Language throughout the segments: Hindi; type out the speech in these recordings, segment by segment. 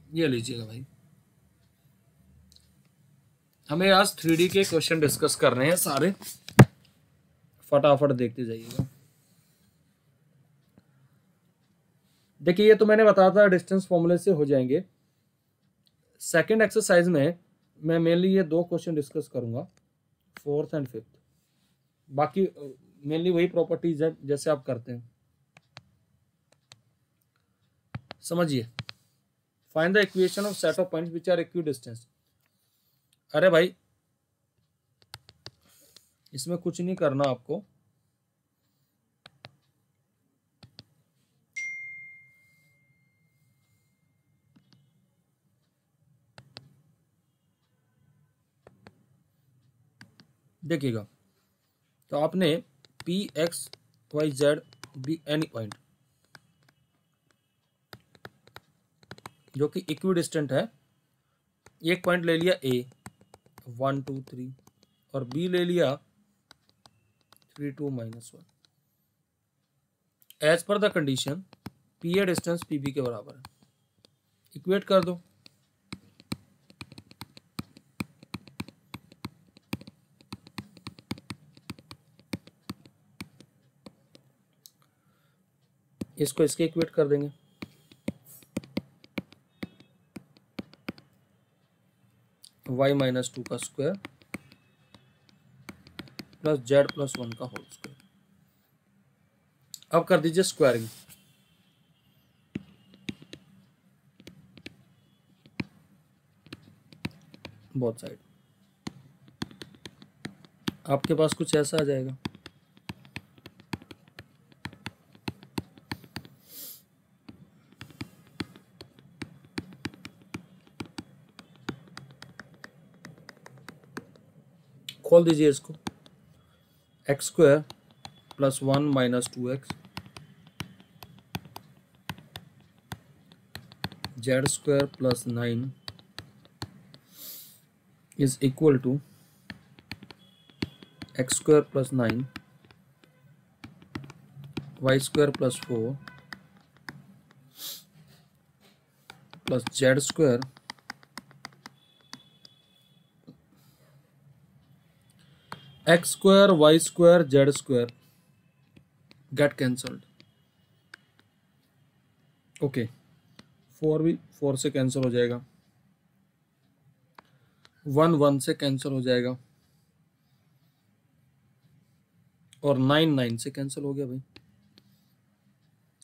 ये लीजिएगा भाई, हमें आज 3D के क्वेश्चन डिस्कस कर रहे हैं सारे, फटाफट देखते जाइएगा। देखिए ये तो मैंने बताया था डिस्टेंस फॉर्मूले से हो जाएंगे। सेकंड एक्सरसाइज में मैं मेनली ये दो क्वेश्चन डिस्कस करूंगा, फोर्थ एंड फिफ्थ। बाकी मेनली वही प्रॉपर्टीज है जैसे आप करते हैं। समझिए, find the equation of set of points which are equidistance. अरे भाई इसमें कुछ नहीं करना आपको, देखिएगा। तो आपने P X Y Z be any point जो कि इक्विडिस्टेंट है, एक पॉइंट ले लिया ए 1 2 3 और बी ले लिया 3 2 -1। As per the condition P A distance P B के बराबर है। इक्वेट कर दो। इसको इसके इक्वेट कर देंगे। y -2 का स्क्वायर प्लस जेड +1 का होल स्क्वायर। अब कर दीजिए स्क्वायरिंग। बोथ साइड आपके पास कुछ ऐसा आ जाएगा। खोल दीजिए इसको। x² + 1 - 2x z² + 9 is equal to x² + 9 y² + 4 plus z² x² y² z² get cancelled। Okay, 4 भी 4 से कैंसिल हो जाएगा, 1 1 से कैंसिल हो जाएगा और 9 9 से कैंसिल हो गया भाई।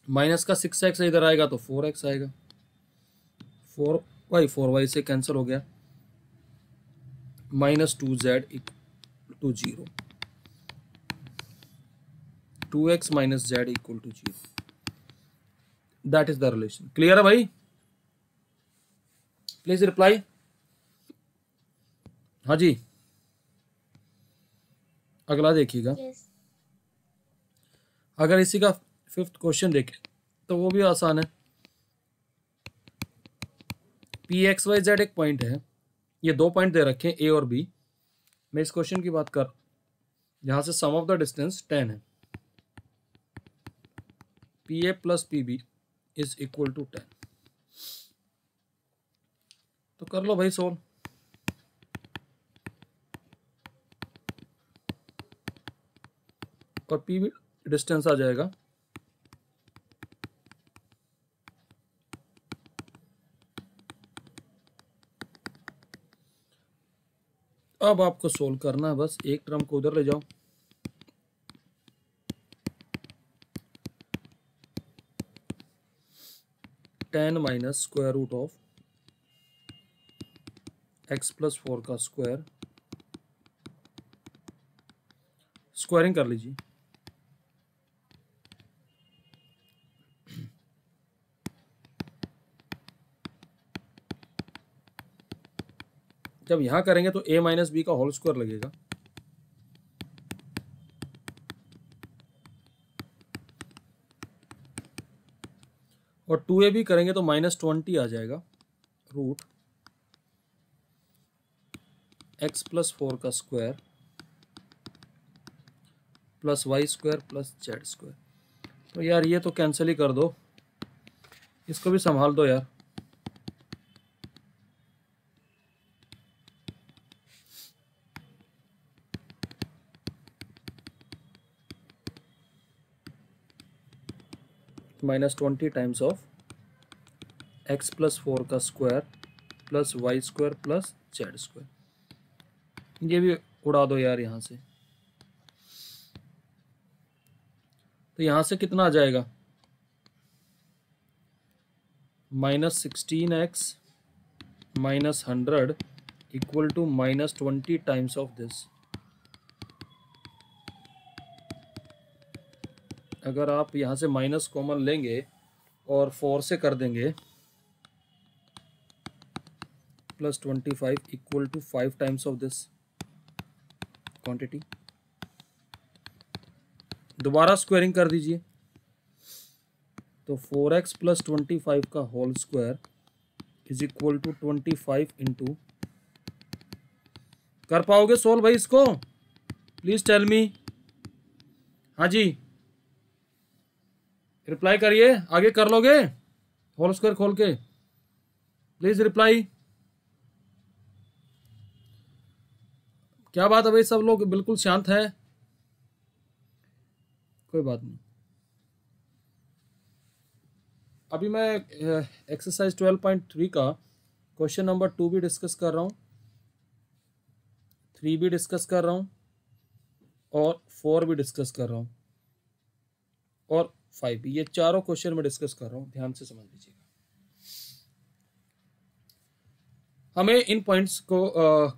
माइनस का 6x इधर आएगा तो 4x आएगा, 4y से कैंसिल हो गया, -2z = 0, 2x - z = 0। That is the relation. Clear है भाई? Please reply. हाँ जी, अगला देखिएगा। yes. अगर इसी का फिफ्थ क्वेश्चन देखें तो वो भी आसान है। पी एक्स वाई जेड एक पॉइंट है, ये दो पॉइंट दे रखे हैं ए और बी। मैं इस क्वेश्चन की बात कर, यहां से सम ऑफ द डिस्टेंस 10 है, P A plus P B is equal to 10। तो कर लो भाई सोल्व। और पी बी डिस्टेंस आ जाएगा अब आपको सोल्व करना है, बस एक टर्म को उधर ले जाओ। टेन -√(x + 4 का स्क्वायर, स्क्वायरिंग कर लीजिए। जब यहां करेंगे तो a - b का होल स्क्वायर लगेगा, और 2ab करेंगे तो -20 आ जाएगा, √x + 4 का square plus y² plus z²। तो यार ये तो कैंसिल ही कर दो, इसको भी संभाल दो यार। -20 टाइम्स ऑफ x+4 का square plus Y square plus Z square. ये भी उड़ा दो यार यहाँ से, तो यहाँ से कितना आ जाएगा, -16x -100 equal to -20 times of this. अगर आप यहाँ से माइनस कॉमन लेंगे और 4 से कर देंगे, +25 equal to 5 times of this quantity. दोबारा स्क्वायरिंग कर दीजिए, तो 4x + 25 का whole square is equal to 25 into, कर पाओगे सोल्व भाई इसको, प्लीज टेल मी। हाँ जी, रिप्लाई करिए, आगे कर लोगे होल स्क्वायर खोल के, प्लीज रिप्लाई। क्या बात है भाई, सब लोग बिल्कुल शांत हैं, कोई बात नहीं। अभी मैं एक्सरसाइज 12.3 का क्वेश्चन नंबर 2 भी डिस्कस कर रहा हूँ, 3 भी डिस्कस कर रहा हूँ और 4 भी डिस्कस कर रहा हूँ और 5 भी, ये चारों क्वेश्चन में डिस्कस कर रहा हूँ, ध्यान से समझ लीजिएगा। हमें इन पॉइंट्स को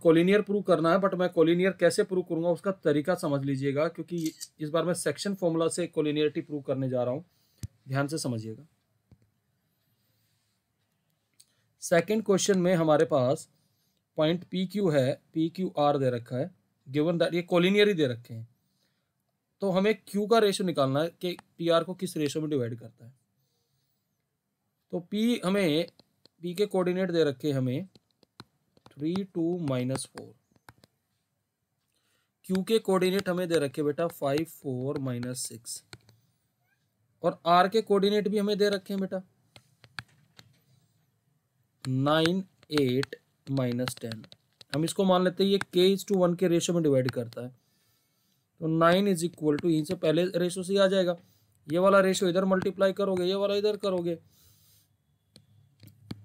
कोलिनियर प्रूव करना है, बट मैं कोलिनियर कैसे प्रूव करूंगा उसका तरीका समझ लीजिएगा, क्योंकि इस बार मैं सेक्शन फॉर्मूला से कोलिनियरिटी प्रूव करने जा रहा हूं, ध्यान से समझिएगा। सेकंड क्वेश्चन में हमारे पास पॉइंट पी क्यू है, पी क्यू आर दे रखा है, गिवन दैट ये कोलिनियर ही दे रखे हैं, तो हमें क्यू का रेशो निकालना है कि पी आर को किस रेशो में डिवाइड करता है। तो पी हमें, पी के कोऑर्डिनेट दे रखे हमें 3 2 -4, क्यू के कोऑर्डिनेट हमें दे रखे बेटा 5 4 -6, और आर के कोऑर्डिनेट भी हमें दे रखे हैं बेटा 9 8 -10। हम इसको मान लेते हैं ये k:1 के रेशो में डिवाइड करता है, तो 9 इज इक्वल टू, यहीं से पहले रेशो से आ जाएगा, ये वाला रेशो इधर मल्टीप्लाई करोगे, ये वाला इधर करोगे,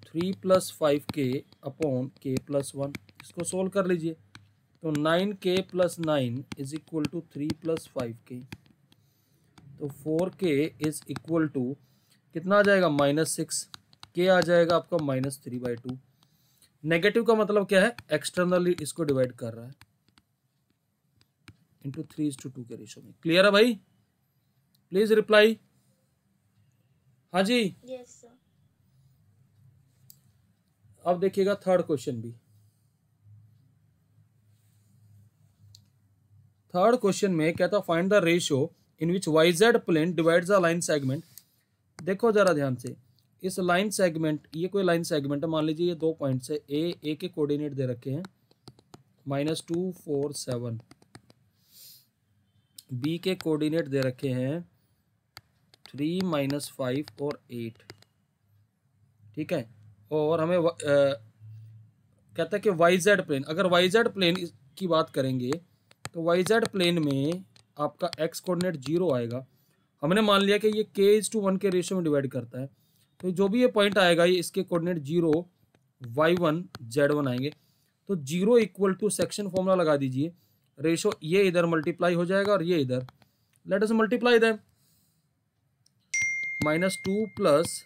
3 + 5k अपॉन k + 1, इसको सोल्व कर लीजिए, तो 9k + 9 is equal to 3 + 5k, तो 4k इज इक्वल टू कितना आ जाएगा, -6, k आ जाएगा आपका -3/2। नेगेटिव का मतलब क्या है, एक्सटर्नली इसको डिवाइड कर रहा है, इंटू 3:2 के रेशो में। क्लियर है भाई, प्लीज रिप्लाई। हाँ जी, यस सर। अब देखिएगा थर्ड क्वेश्चन भी। थर्ड क्वेश्चन में कहता find the ratio in which YZ plane divides the line segment. देखो जरा ध्यान से, इस लाइन सेगमेंट, ये कोई लाइन सेगमेंट है, मान लीजिए ये 2 पॉइंट्स है, ए के कोऑर्डिनेट दे रखे हैं -2 4 7, बी के कोऑर्डिनेट दे रखे हैं 3 -5 और 8, ठीक है। और हमें कहता है कि YZ प्लेन, अगर YZ प्लेन की बात करेंगे तो YZ प्लेन में आपका x कोऑर्डिनेट 0 आएगा। हमने मान लिया कि ये k:1 के रेशियो में डिवाइड करता है, तो जो भी ये पॉइंट आएगा ये इसके कोऑर्डिनेट 0 y1 z1 आएंगे, तो 0 इक्वल टू सेक्शन फॉर्मूला लगा दीजिए, रेशो ये इधर मल्टीप्लाई हो जाएगा और ये इधर, let us multiply them, -2 +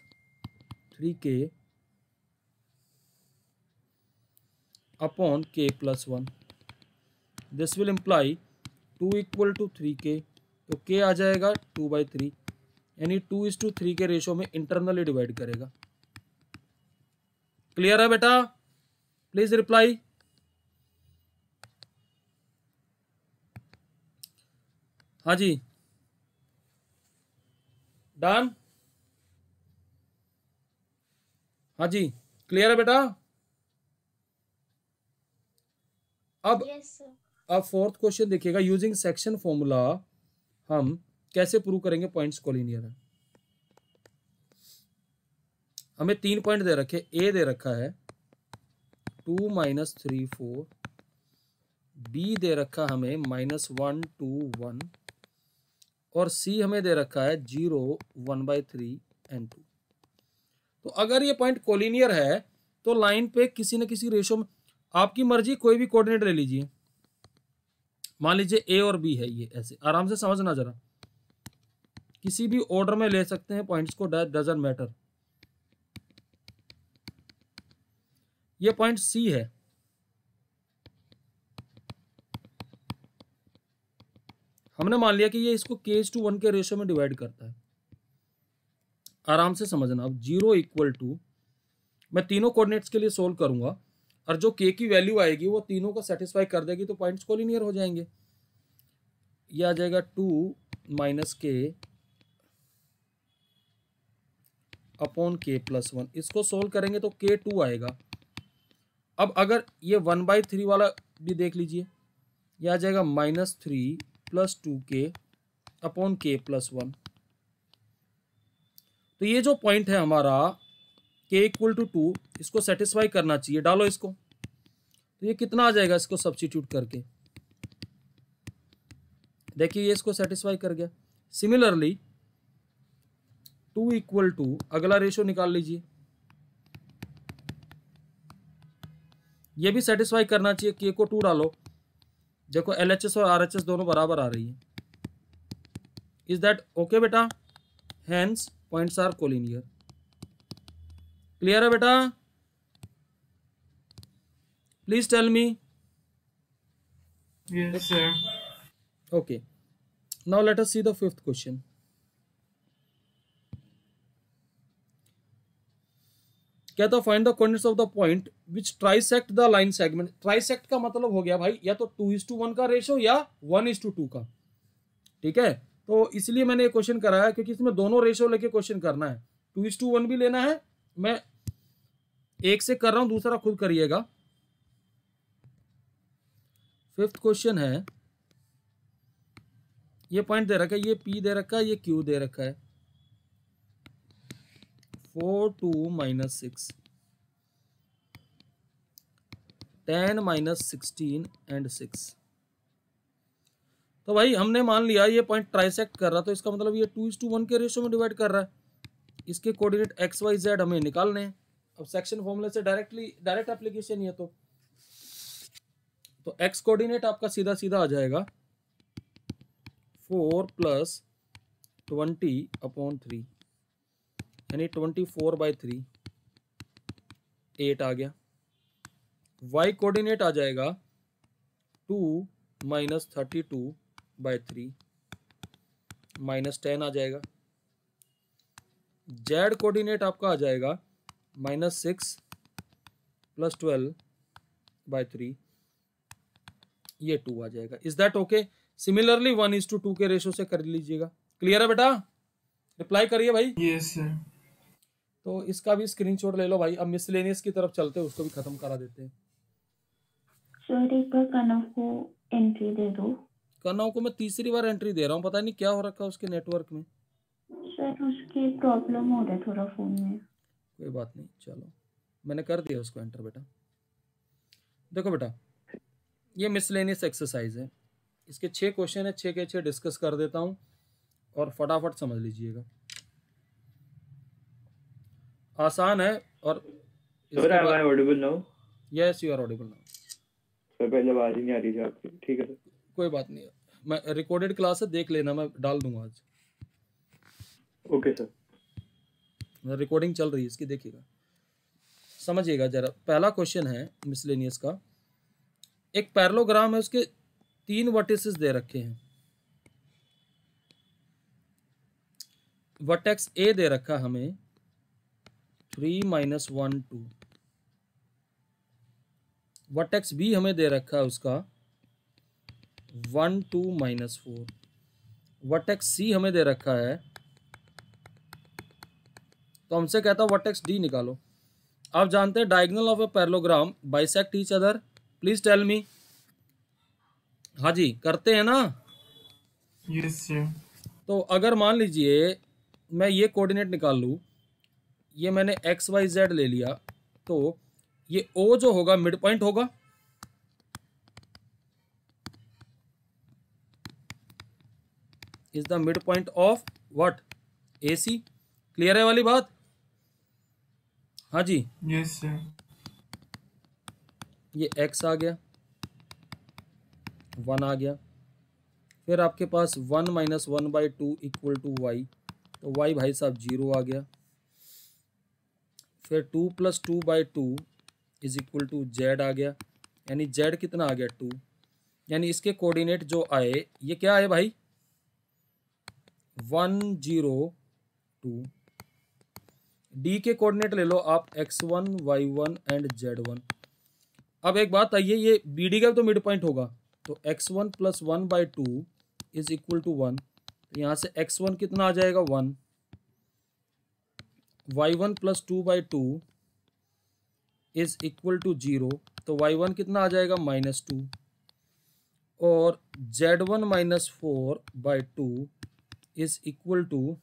3k upon k + 1, this will imply 2 = 3k, तो k आ जाएगा 2/3, यानी 2:3 के रेशो में इंटरनली डिवाइड करेगा। क्लियर है बेटा, प्लीज रिप्लाई। हाँ जी, डन। हाँ जी, क्लियर है बेटा। अब यस सर। अब फोर्थ क्वेश्चन देखिएगा, यूजिंग सेक्शन फॉर्मूला हम कैसे प्रूव करेंगे पॉइंट्स कोलिनियर है। हमें 3 पॉइंट दे रखे, ए दे रखा है 2 -3 4, बी दे रखा हमें -1 2 1, और C हमें दे रखा है 0, 1/3 and 2। तो अगर ये पॉइंट कोलिनियर है तो लाइन पे किसी न किसी रेशो में, आपकी मर्जी कोई भी कोऑर्डिनेट ले लीजिए, मान लीजिए A और B है, ये ऐसे आराम से समझना जरा, किसी भी ऑर्डर में ले सकते हैं पॉइंट्स को, डजंट मैटर। ये पॉइंट C है, हमने मान लिया कि ये इसको k/1 के रेशियो में डिवाइड करता है। आराम से समझना, अब 0 इक्वल टू, मैं तीनों कोऑर्डिनेट्स के लिए सोल्व करूंगा और जो k की वैल्यू आएगी वो तीनों को सेटिस्फाई कर देगी, तो पॉइंट्स कोलिनियर हो जाएंगे। ये आ जाएगा 2 - k अपॉन k + 1। इसको सोल्व करेंगे तो k2 आएगा। अब अगर ये 1/3 वाला भी देख लीजिए, ये आ जाएगा -3 + 2k अपॉन k + 1। तो ये जो पॉइंट है हमारा k = 2, इसको सेटिस्फाई करना चाहिए। डालो इसको, तो ये कितना आ जाएगा इसको सब्स्टिट्यूट करके, देखिए ये इसको सेटिस्फाई कर गया। सिमिलरली 2 इक्वल टू, अगला रेशियो निकाल लीजिए, ये भी सेटिस्फाई करना चाहिए। k को 2 डालो, देखो LHS और RHS दोनों बराबर आ रही है। इज दैट ओके बेटा? Hence points are collinear. Clear है बेटा? Please tell me. Yes, sir. Okay, now let us see the fifth question. कहता find the coordinates of the point which trisect the line segment. Trisect का मतलब हो गया भाई या तो 2:1 का रेशो या 1:2 का, ठीक है। तो इसलिए मैंने ये क्वेश्चन कराया क्योंकि इसमें दोनों रेशो लेके क्वेश्चन करना है, 2:1 भी लेना है, मैं एक से कर रहा हूं, दूसरा खुद करिएगा। फिफ्थ क्वेश्चन है, ये पॉइंट दे रखा है, ये P दे रखा है, ये Q दे रखा है, 4, 2 - 6, 10 - 16 and 6। तो भाई हमने मान लिया ये पॉइंट ट्राइसेक्ट कर रहा, तो इसका मतलब ये 2:1 के रेशियो में डिवाइड कर रहा है। इसके कोऑर्डिनेट XYZ हमें निकालने हैं। अब सेक्शन फॉर्मूले से डायरेक्ट एप्लीकेशन है, तो x कोऑर्डिनेट आपका सीधा सीधा आ जाएगा 4 + 20/3, यानी 24/3, 8 आ गया। y कोऑर्डिनेट आ जाएगा 2 - 32/3, -10 आ जाएगा। z कोऑर्डिनेट आपका आ जाएगा -6 + 12/3, ये 2 आ जाएगा। Is that okay? सिमिलरली 1:2 के रेशो से कर लीजिएगा। क्लियर है बेटा? रिप्लाई करिए भाई। Yes, sir. तो इसका भी स्क्रीनशॉट ले लो भाई। अब मिसलेनियस की तरफ चलते हैं, उसको भी खत्म करा देते हैं। सर एक बार कनव को एंट्री दे दो। कनव को मैं तीसरी बार एंट्री दे रहा हूँ, पता नहीं क्या हो रखा है उसके नेटवर्क में। सर उसकी प्रॉब्लम हो रहा है थोड़ा फोन में। कोई बात नहीं, चलो मैंने कर दिया उसको एंटर बेटा। देखो बेटा, ये मिसलेनियस एक्सरसाइज है, इसके 6 क्वेश्चन है, 6 के 6 डिस्कस कर देता हूँ और फटाफट समझ लीजिएगा। आसान है और sir am I audible now? Yes you are audible now. Sir पहले आवाज ही नहीं आ रही थी आपकी। ठीक है सर, कोई बात नहीं, मैं रिकॉर्डेड क्लास है, देख लेना, मैं डाल दूंगा आज। Okay sir. रिकॉर्डिंग चल रही है इसकी, देखिएगा समझिएगा जरा। पहला क्वेश्चन है मिसलेनियस का, एक पैरेललोग्राम है, उसके 3 वर्टिसेस दे रखे हैं। वर्टेक्स ए दे रखा हमें 3 - 1 2, वर्टेक्स बी हमें दे रखा है उसका 1 2 - 4, वर्टेक्स सी हमें दे रखा है, तो हमसे कहता है वर्टेक्स डी निकालो। आप जानते हैं diagonal of a parallelogram bisect each other. Please tell me. हाँ जी, करते हैं ना? Yes, sir. तो अगर मान लीजिए मैं ये कोऑर्डिनेट निकाल लूँ, ये मैंने XYZ ले लिया, तो ये O जो होगा मिड पॉइंट होगा, is the mid point of what, AC। Clear है वाली बात? हाँ जी, Yes, sir. ये x आ गया, 1 आ गया, फिर आपके पास 1 - 1/2 इक्वल टू y, तो y भाई साहब 0 आ गया, फिर 2 + 2/2 इज इक्वल टू z आ गया, यानी z कितना आ गया 2, यानी इसके कोऑर्डिनेट जो आए ये क्या आए भाई 1 0 2। d के कोऑर्डिनेट ले लो आप x1 y1 एंड z1। अब एक बात आइए, ये BD का तो मिड पॉइंट होगा, तो x1 + 1/2 इज इक्वल टू 1, यहाँ से x1 कितना आ जाएगा 1, y1 + 2/2 इज इक्वल टू 0, तो y1 कितना आ जाएगा -2, और z1 - 4/2 इज इक्वल टू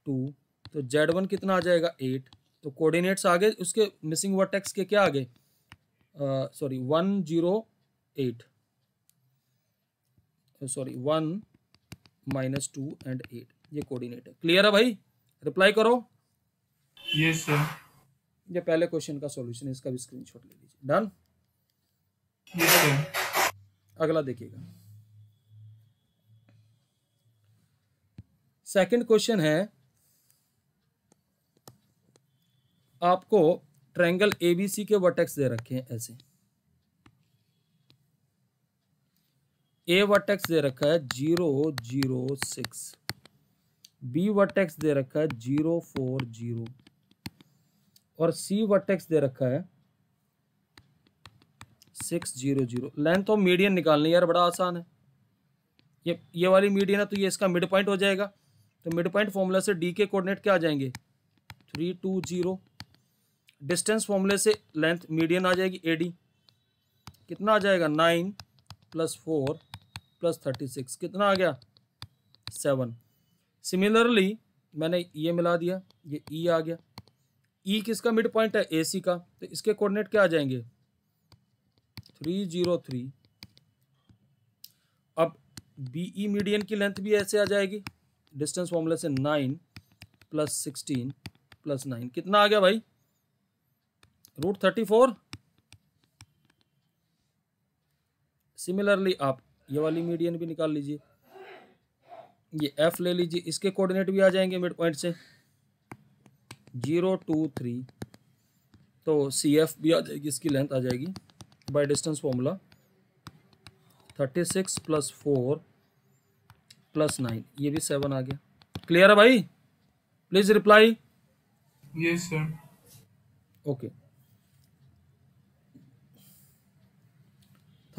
2, तो z1 कितना आ जाएगा 8। तो कोऑर्डिनेट्स आ गए, उसके मिसिंग वर्टेक्स के क्या आ गए, सॉरी 1 0 8, सॉरी 1 - 2 एंड 8, ये कोऑर्डिनेट है। क्लियर है भाई? रिप्लाई करो। Yes, sir. ये पहले क्वेश्चन का सॉल्यूशन है, इसका भी स्क्रीनशॉट ले लीजिए। डन। Yes, sir. अगला देखिएगा, सेकंड क्वेश्चन है, आपको ट्रायंगल ABC के वर्टेक्स दे रखे हैं ऐसे, A वर्टेक्स दे रखा है 0 0 6, B वर्टेक्स दे रखा है 0 4 0, और C वर्टेक्स दे रखा है 6 0 0। लेंथ ऑफ मीडियन निकालनी यार, बड़ा आसान है। ये वाली मीडियन है तो ये इसका मिड पॉइंट हो जाएगा, तो मिड पॉइंट फॉर्मूला से D के कोऑर्डिनेट क्या आ जाएंगे 3 2 0। डिस्टेंस फॉर्मूले से लेंथ मीडियन आ जाएगी AD, कितना आ जाएगा 9 + 4 + 36, कितना आ गया 7। सिमिलरली मैंने ये मिला दिया, ये E आ गया, E किसका मिड पॉइंट है AC का, तो इसके कोऑर्डिनेट क्या आ जाएंगे 3 0 3। अब BE मीडियन की लेंथ भी ऐसे आ जाएगी, डिस्टेंस फॉर्मूले से 9 + 16 + 9, कितना आ गया भाई √34। सिमिलरली आप ये वाली मीडियन भी निकाल लीजिए, ये F ले लीजिए, इसके कोऑर्डिनेट भी आ जाएंगे मिड पॉइंट से 0 2 3, तो CF भी आ जाएगी, इसकी लेंथ आ जाएगी बाय डिस्टेंस फॉर्मूला 36 + 4 + 9, ये भी 7 आ गया। क्लियर है भाई? Please reply. Yes, sir. Okay,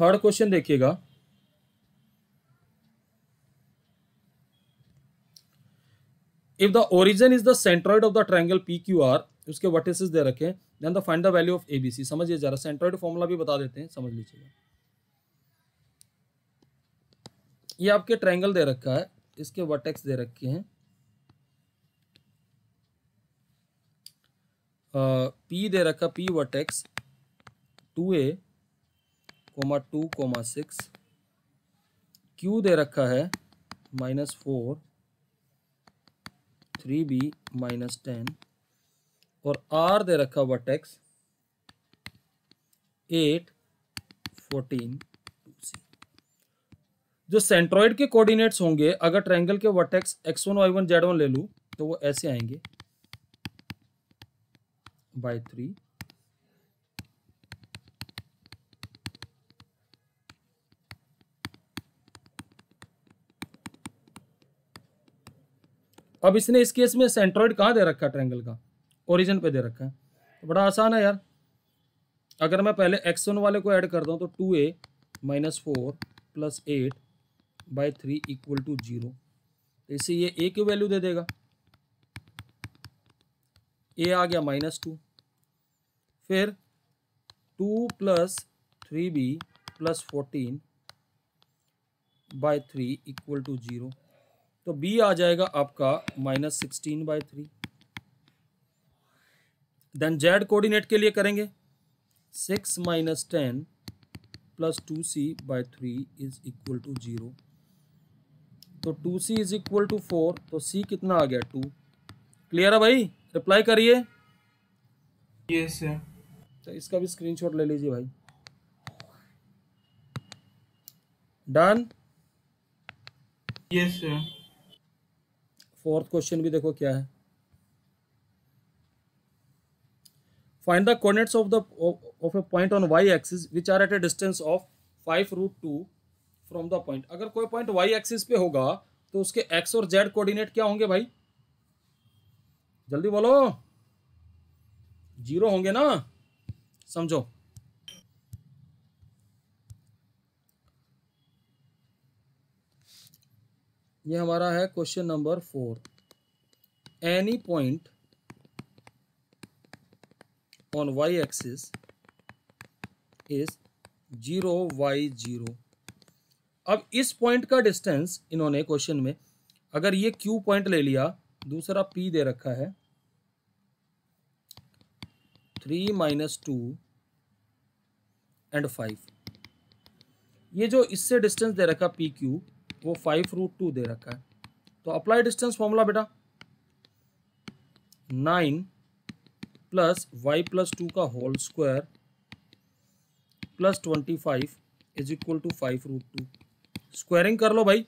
third question देखिएगा, if the origin is the centroid of the triangle PQR, उसके वर्टिसेस दे रखे हैं, then the find the value of ABC। समझिए जरा, सेंट्रॉइड फॉर्मूला भी बता देते हैं, समझ लीजिएगा। ये आपके ट्रायंगल दे रखा है, इसके वर्टेक्स दे रखे हैं P दे रखा, P वर्टेक्स 2A, 2, 6, Q दे रखा है -4, 3B -10, और R दे रखा वर्टेक्स 8 14 2C। जो सेंट्रॉइड के कोऑर्डिनेट्स होंगे, अगर ट्रायंगल के वर्टेक्स x1 y1 z1 ले लूं, तो वो ऐसे आएंगे by 3, अब इसने इस केस में सेंट्रॉइड कहाँ दे रखा है ट्रायंगल का, ओरिजिन पे दे रखा है, तो बड़ा आसान है यार। अगर मैं पहले x1 वाले को ऐड कर दूं तो 2A -4 + 8 by 3 इक्वल टू 0, इससे ये A की वैल्यू दे देगा, A आ गया -2, फिर 2 + 3B + 14 by 3 इक्वल टू 0, तो B आ जाएगा आपका -16/3। देन Z कोऑर्डिनेट के लिए करेंगे 6 - 10 + 2C/3 इज इक्वल टू 0, तो 2c इज इक्वल टू 4, तो c कितना आ गया 2। क्लियर है भाई, रिप्लाई करिए। Yes sir. तो इसका भी स्क्रीनशॉट ले लीजिए भाई। Done. Yes sir. Fourth question भी देखो क्या है। Find the coordinates of a point on y axis which are at a distance of 5√2 from the point. अगर कोई पॉइंट y एक्सिस पे होगा तो उसके x और z कोऑर्डिनेट क्या होंगे भाई, जल्दी बोलो। 0 होंगे ना, समझो। ये हमारा है question number 4। Any point on y axis is 0 y 0। अब इस पॉइंट का डिस्टेंस इन्होंने क्वेश्चन में, अगर ये Q पॉइंट ले लिया, दूसरा P दे रखा है 3 - 2 and 5, ये जो इससे डिस्टेंस दे रखा PQ वो 5√2 दे रखा है। तो अप्लाई डिस्टेंस फॉर्मूला बेटा 9 प्लस y प्लस 2 का whole square plus 25 is equal to 5√2। Squaring कर लो भाई।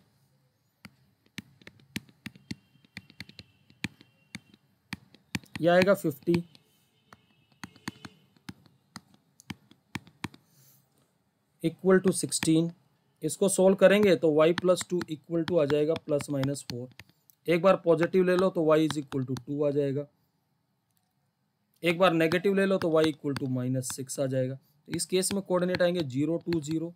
यह आएगा 50 इक्वल टू 16। इसको सोल्व करेंगे तो y प्लस 2 इक्वल टू आ जाएगा ±4। एक बार पॉजिटिव ले लो तो y इज इक्वल टू 2 आ जाएगा, एक बार नेगेटिव ले लो तो y इक्वल टू -6 आ जाएगा। तो इस केस में कोऑर्डिनेट आएंगे 0 2 0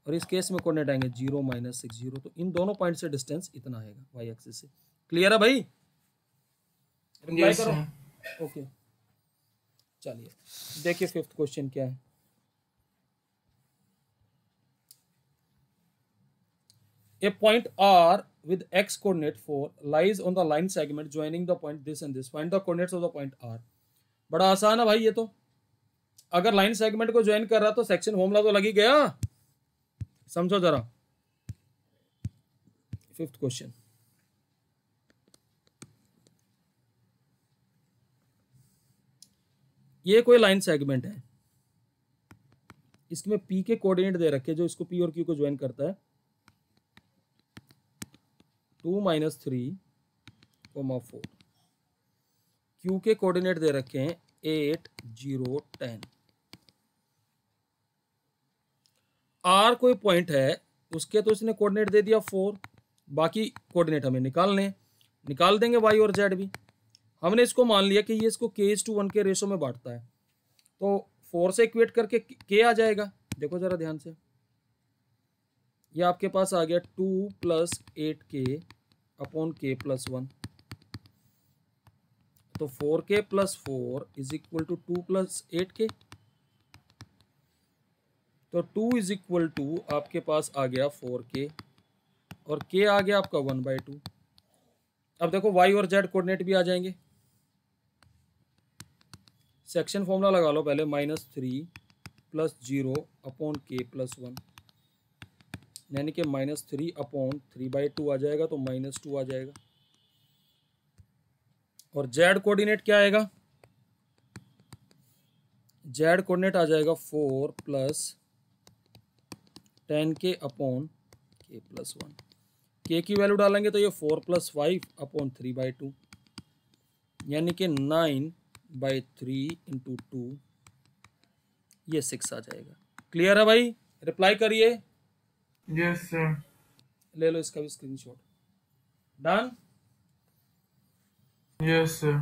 और इस केस में कोऑर्डिनेट आएंगे 0 -6 0। तो इन दोनों पॉइंट से डिस्टेंस इतना आएगा y एक्सिस से। क्लियर है भाई, रिप्लाई यस करो। सर। ओके चलिए देखिए फिफ्थ क्वेश्चन क्या है। A point R with x coordinate 4 lies on the line segment joining the point this and this. Find the coordinates of the point R. बड़ा आसान है भाई ये तो। अगर लाइन सेगमेंट को ज्वाइन कर रहा तो सेक्शन फॉर्मूला तो लग ही गया। समझो जरा फिफ्थ क्वेश्चन। ये कोई लाइन सेगमेंट है, इसमें P के कोऑर्डिनेट दे रखे जो इसको P और Q को ज्वाइन करता है 2 - 3, 4। Q के कोऑर्डिनेट दे रखे हैं 8 0 10। R कोई पॉइंट है, उसके तो इसने कोऑर्डिनेट दे दिया 4, बाकी कोऑर्डिनेट हमें निकालने, निकाल देंगे y और z भी। हमने इसको मान लिया कि ये इसको k:1 के रेशो में बांटता है, तो 4 से इक्वेट करके k आ जाएगा। देखो जरा ध्यान से, ये आपके पास आ गया 2 + 8k अपॉन k + 1। तो 4k + 4 is equal to 2 + 8k। तो 2 इज इक्वल टू आपके पास आ गया 4k और k आ गया आपका 1/2। अब देखो y और z कोऑर्डिनेट भी आ जाएंगे। सेक्शन फॉर्मूला लगा लो पहले, -3 + 0 अपॉन k + 1, यानी कि -3 अपॉन 3/2 आ जाएगा, तो -2 आ जाएगा। और z कोऑर्डिनेट क्या आएगा, z कोऑर्डिनेट आ जाएगा 4 + 10k अपॉन k + 1। k की वैल्यू डालेंगे तो ये 4 + 5 अपॉन 3/2, यानी कि 9/3 × 2, ये 6 आ जाएगा। क्लियर है भाई, रिप्लाई करिए। Yes sir. ले लो इसका भी स्क्रीनशॉट। डन। Yes sir.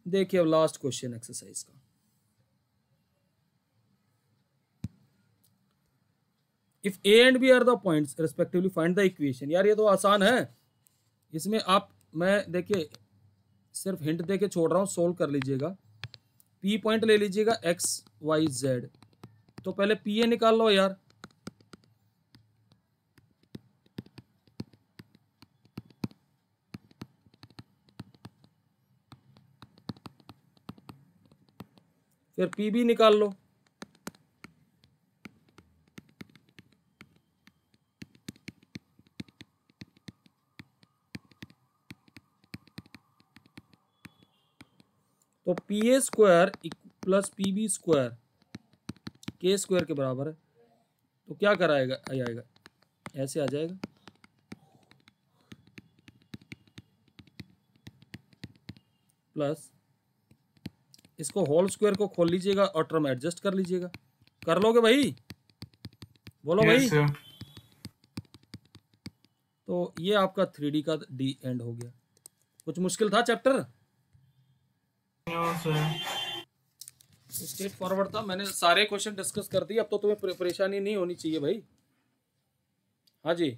देखिए अब लास्ट क्वेश्चन एक्सरसाइज का। If a and b are the points respectively find the equation. यार ये तो आसान है, इसमें आप, मैं देखिए सिर्फ हिंट दे के छोड़ रहा हूँ, सोल्व कर लीजिएगा। p पॉइंट ले लीजिएगा x y z, तो पहले p a निकाल लो यार। फिर p b निकाल लो। तो P A square plus P B square के स्क्वायर के बराबर है। तो क्या कराएगा आएगा, ऐसे आ जाएगा। प्लस इसको होल स्क्वायर को खोल लीजिएगा और टर्म एडजस्ट कर लीजिएगा। कर लोगे भाई? बोलो भाई। Yes, sir. तो ये आपका 3D का डी एंड हो गया। कुछ मुश्किल था chapter? No, sir. Straight forward था, मैंने सारे क्वेश्चन डिस्कस कर दिए। अब तो तुम्हें परेशानी नहीं होनी चाहिए भाई। हाँ जी।